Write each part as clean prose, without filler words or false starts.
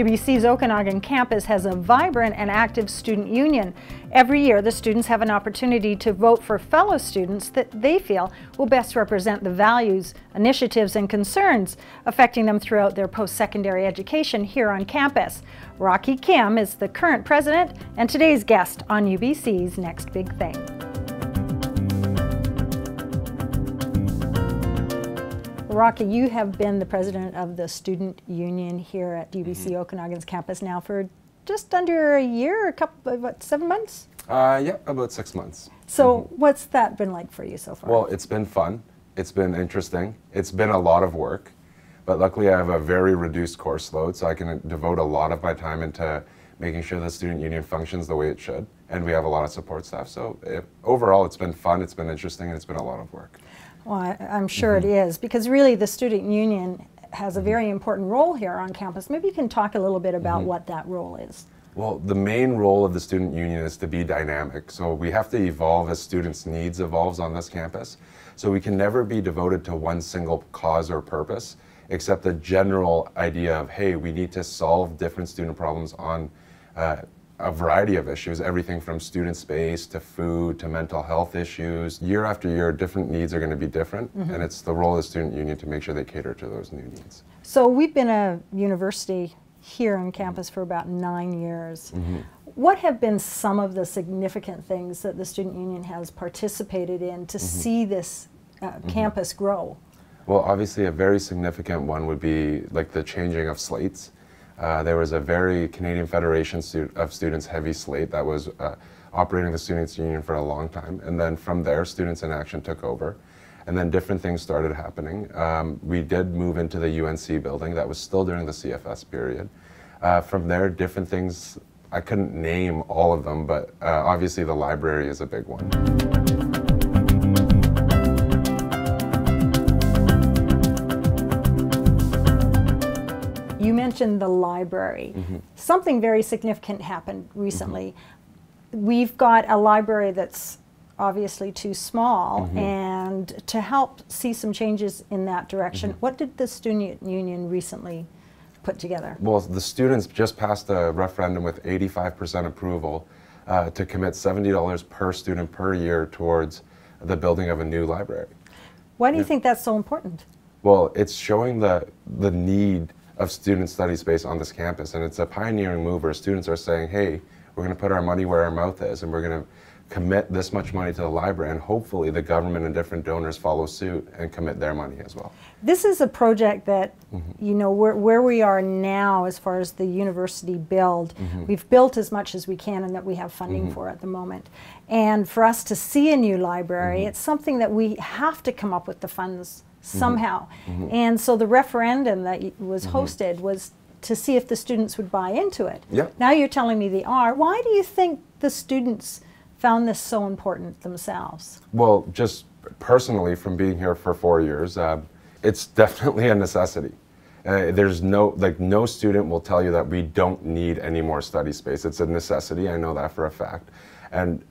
UBC's Okanagan campus has a vibrant and active student union. Every year, the students have an opportunity to vote for fellow students that they feel will best represent the values, initiatives, and concerns affecting them throughout their post-secondary education here on campus. Rocky Kim is the current president and today's guest on UBC's Next Big Thing. Rocky, you have been the president of the student union here at UBC Okanagan's campus now for just under a year, 7 months? Yeah, about 6 months. So what's that been like for you so far? Well, it's been fun. It's been interesting. It's been a lot of work, but luckily I have a very reduced course load, so I can devote a lot of my time into making sure the student union functions the way it should. And we have a lot of support staff. So overall, it's been fun, it's been interesting, and it's been a lot of work. Well, I'm sure it is, because really the student union has a very important role here on campus. Maybe you can talk a little bit about what that role is. Well, the main role of the student union is to be dynamic. So we have to evolve as students' needs evolves on this campus. So we can never be devoted to one single cause or purpose, except the general idea of, hey, we need to solve different student problems on a variety of issues, everything from student space to food to mental health issues. Year after year, different needs are going to be different, and it's the role of the student union to make sure they cater to those new needs. So we've been a university here on campus for about 9 years. What have been some of the significant things that the student union has participated in to see this campus grow? Well, obviously a very significant one would be like the changing of slates. There was a very Canadian Federation of Students heavy slate that was operating the Students' Union for a long time. And then from there, Students in Action took over. And then different things started happening. We did move into the UNC building. That was still during the CFS period. From there, different things, I couldn't name all of them, but obviously the library is a big one. You mentioned the library. Something very significant happened recently. We've got a library that's obviously too small, and to help see some changes in that direction, what did the student union recently put together? Well, the students just passed a referendum with 85% approval to commit $70 per student per year towards the building of a new library. Why do you think that's so important? Well, it's showing the need of student study space on this campus, and it's a pioneering move where students are saying, hey, we're going to put our money where our mouth is, and we're going to commit this much money to the library, and hopefully the government and different donors follow suit and commit their money as well. This is a project that, you know, where we are now as far as the university build, we've built as much as we can and that we have funding for at the moment. And for us to see a new library, it's something that we have to come up with the funds somehow. And so the referendum that was hosted was to see if the students would buy into it. Now you're telling me they are. Why do you think the students found this so important themselves? Well, just personally, from being here for 4 years, it's definitely a necessity. There's no student will tell you that we don't need any more study space. It's a necessity, I know that for a fact. And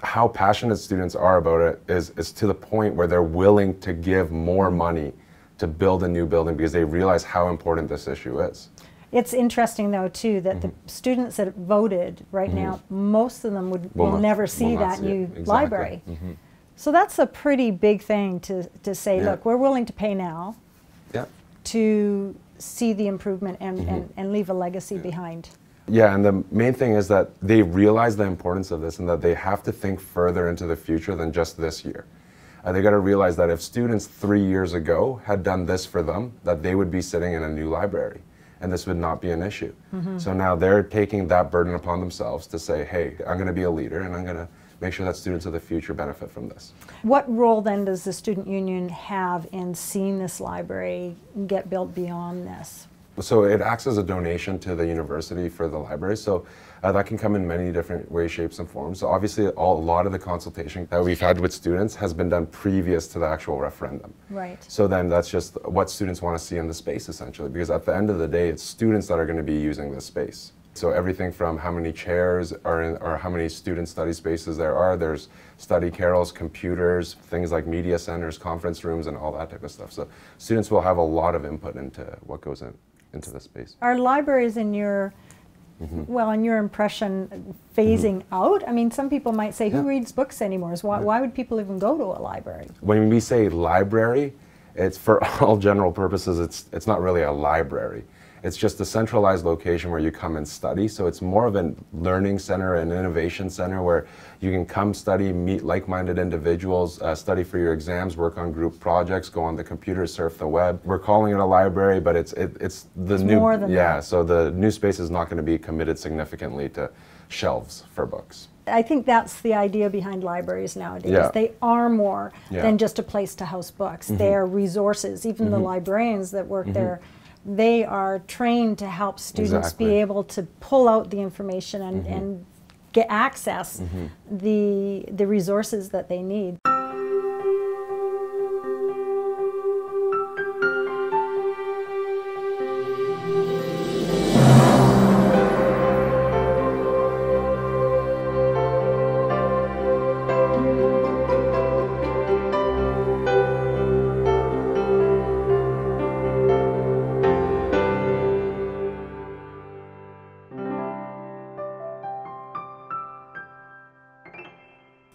how passionate students are about it is to the point where they're willing to give more money to build a new building because they realize how important this issue is. It's interesting, though, too, that the students that voted right now, most of them will never see that new library. So that's a pretty big thing to say, look, we're willing to pay now to see the improvement and leave a legacy behind. Yeah, and the main thing is that they realize the importance of this and that they have to think further into the future than just this year. They got to realize that if students 3 years ago had done this for them, that they would be sitting in a new library and this would not be an issue. So now they're taking that burden upon themselves to say, hey, I'm going to be a leader and I'm going to make sure that students of the future benefit from this. What role then does the student union have in seeing this library get built beyond this? So it acts as a donation to the university for the library. So that can come in many different ways, shapes, and forms. So obviously a lot of the consultation that we've had with students has been done previous to the actual referendum. Right. So then that's just what students want to see in the space, essentially, because at the end of the day, it's students that are going to be using this space. So everything from how many chairs are in, or how many student study spaces there are, there's study carrels, computers, things like media centers, conference rooms, and all that type of stuff. So students will have a lot of input into what goes in. into the space. Are libraries in your, well, in your impression, phasing out? I mean, some people might say, who reads books anymore? So why would people even go to a library? When we say library, it's for all general purposes, it's not really a library. It's just a centralized location where you come and study. So it's more of a learning center, an innovation center where you can come study, meet like-minded individuals, study for your exams, work on group projects, go on the computer, surf the web. We're calling it a library, but it's new. More than that. So the new space is not going to be committed significantly to shelves for books. I think that's the idea behind libraries nowadays. Yeah. They are more than just a place to house books. They're resources. Even the librarians that work there, they are trained to help students be able to pull out the information and get access the resources that they need.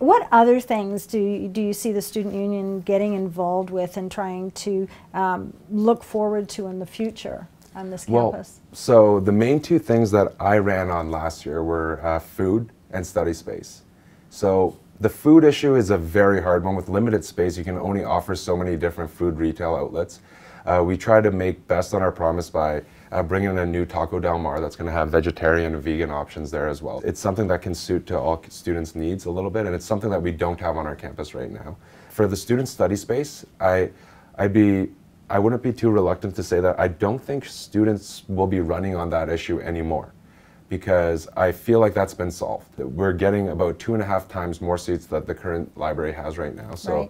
What other things do you see the Student Union getting involved with and trying to look forward to in the future on this campus? So the main two things that I ran on last year were food and study space. So the food issue is a very hard one. With limited space, you can only offer so many different food retail outlets. We try to make best on our promise by bringing in a new Taco Del Mar that's going to have vegetarian and vegan options there as well. It's something that can suit to all students' needs a little bit, and it's something that we don't have on our campus right now. For the student study space, I wouldn't be too reluctant to say that I don't think students will be running on that issue anymore, because I feel like that's been solved. We're getting about 2.5 times more seats that the current library has right now. So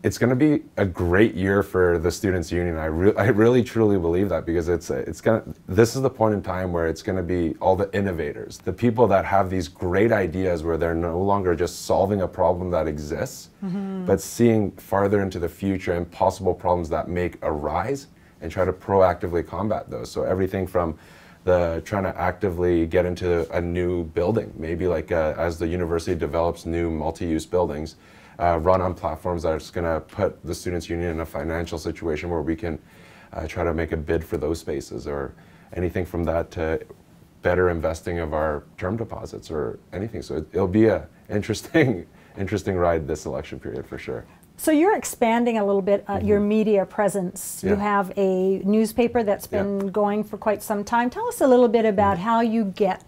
it's going to be a great year for the Students' Union. I really truly believe that, because this is the point in time where it's going to be all the innovators, the people that have these great ideas where they're no longer just solving a problem that exists, but seeing farther into the future and possible problems that may arise and try to proactively combat those. So everything from trying to actively get into a new building, maybe like as the university develops new multi-use buildings, run on platforms that are going to put the Students' Union in a financial situation where we can try to make a bid for those spaces, or anything from that to better investing of our term deposits or anything. So it'll be an interesting ride this election period for sure. So you're expanding a little bit your media presence. You have a newspaper that's been going for quite some time. Tell us a little bit about how you get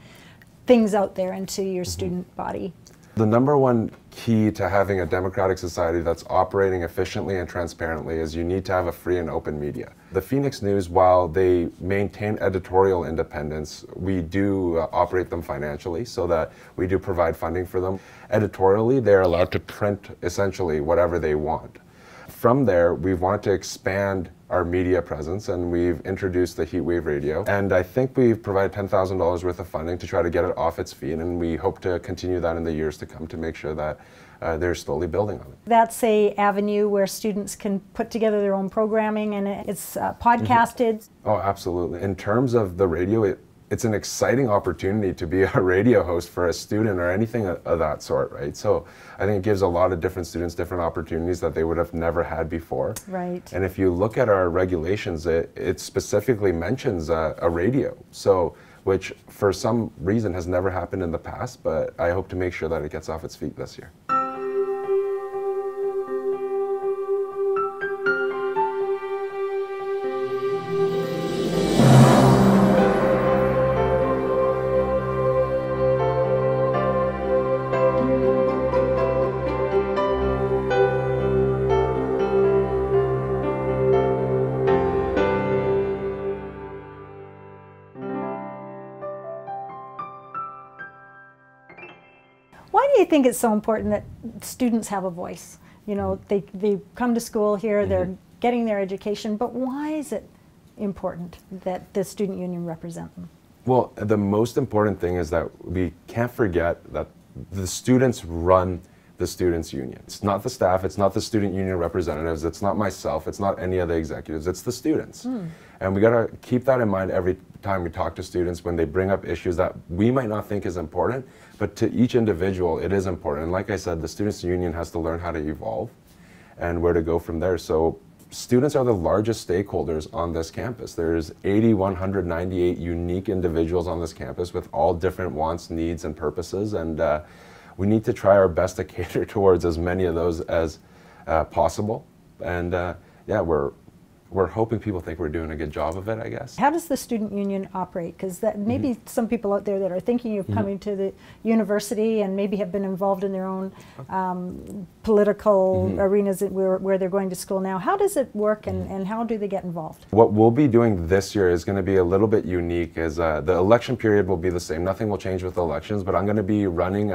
things out there into your student body. The number one key to having a democratic society that's operating efficiently and transparently is you need to have a free and open media. The Phoenix News, while they maintain editorial independence, we do operate them financially, so that we do provide funding for them. Editorially, they're allowed to print essentially whatever they want. From there, we've wanted to expand our media presence, and we've introduced the Heatwave Radio. And I think we've provided $10,000 worth of funding to try to get it off its feet, and we hope to continue that in the years to come to make sure that they're slowly building on it. That's an avenue where students can put together their own programming, and it's podcasted. Oh, absolutely. In terms of the radio, it's an exciting opportunity to be a radio host for a student or anything of that sort, right? So I think it gives a lot of different students different opportunities that they would have never had before. Right. And if you look at our regulations, it specifically mentions a radio, so which for some reason has never happened in the past, but I hope to make sure that it gets off its feet this year. Why do you think it's so important that students have a voice? You know, they come to school here, they're getting their education, but why is it important that the Student Union represent them? Well, the most important thing is that we can't forget that the students run the students' union. It's not the staff, it's not the student union representatives, it's not myself, it's not any of the executives, it's the students. And we gotta keep that in mind every time we talk to students when they bring up issues that we might not think is important, but to each individual it is important. And like I said, the students' union has to learn how to evolve and where to go from there. So students are the largest stakeholders on this campus. There's 8,198 unique individuals on this campus with all different wants, needs, and purposes, and we need to try our best to cater towards as many of those as possible. And yeah, we're hoping people think we're doing a good job of it, I guess. How does the student union operate? Because that maybe some people out there that are thinking of coming to the university and maybe have been involved in their own political arenas where they're going to school now. How does it work, and how do they get involved? What we'll be doing this year is going to be a little bit unique, as the election period will be the same. Nothing will change with elections, but I'm going to be running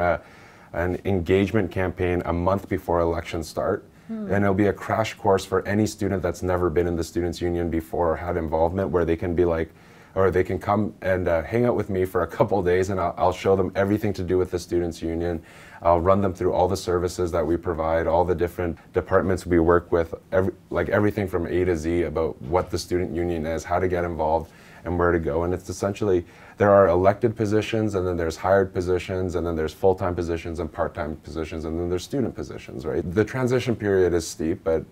an engagement campaign a month before elections start. And it'll be a crash course for any student that's never been in the Students' Union before or had involvement, where they can be like, or they can come and hang out with me for a couple days, and I'll show them everything to do with the Students' Union. I'll run them through all the services that we provide, all the different departments we work with, everything from A to Z about what the Student Union is, how to get involved, and where to go. And it's essentially, there are elected positions, and then there's hired positions, and then there's full-time positions and part-time positions, and then there's student positions, right? The transition period is steep, but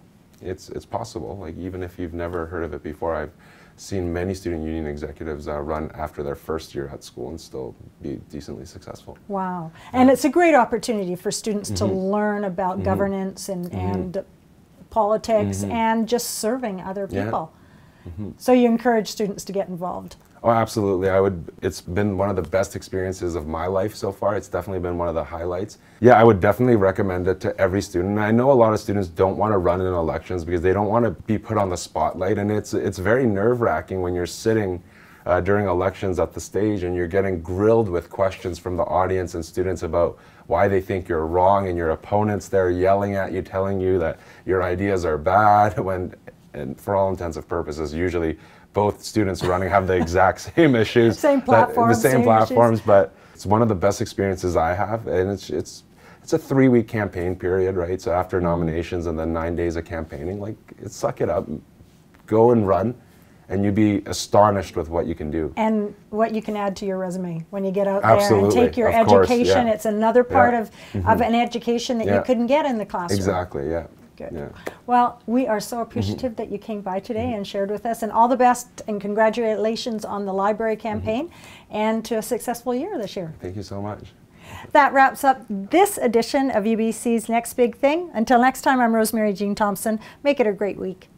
it's possible. Like, even if you've never heard of it before, I've seen many student union executives run after their first year at school and still be decently successful. Wow. And it's a great opportunity for students to learn about governance and politics and just serving other people. So you encourage students to get involved. Oh, absolutely. It's been one of the best experiences of my life so far. It's definitely been one of the highlights. Yeah, I would definitely recommend it to every student. And I know a lot of students don't want to run in elections because they don't want to be put on the spotlight. And it's very nerve-wracking when you're sitting during elections at the stage and you're getting grilled with questions from the audience and students about why they think you're wrong, and your opponents there yelling at you, telling you that your ideas are bad, and for all intents and purposes, usually both students running have the exact same issues. Same platforms. The same platforms, but it's one of the best experiences I have, and it's a 3-week campaign period, right? So after nominations and then 9 days of campaigning, like, suck it up, go and run, and you'd be astonished with what you can do. And what you can add to your resume when you get out Absolutely. there and take your Of course, education. yeah. It's another part of an education that you couldn't get in the classroom. Exactly, yeah. Good. Yeah. Well, we are so appreciative that you came by today and shared with us, and all the best and congratulations on the library campaign and to a successful year this year. Thank you so much. That wraps up this edition of UBC's Next Big Thing. Until next time, I'm Rosemary Jean Thompson. Make it a great week.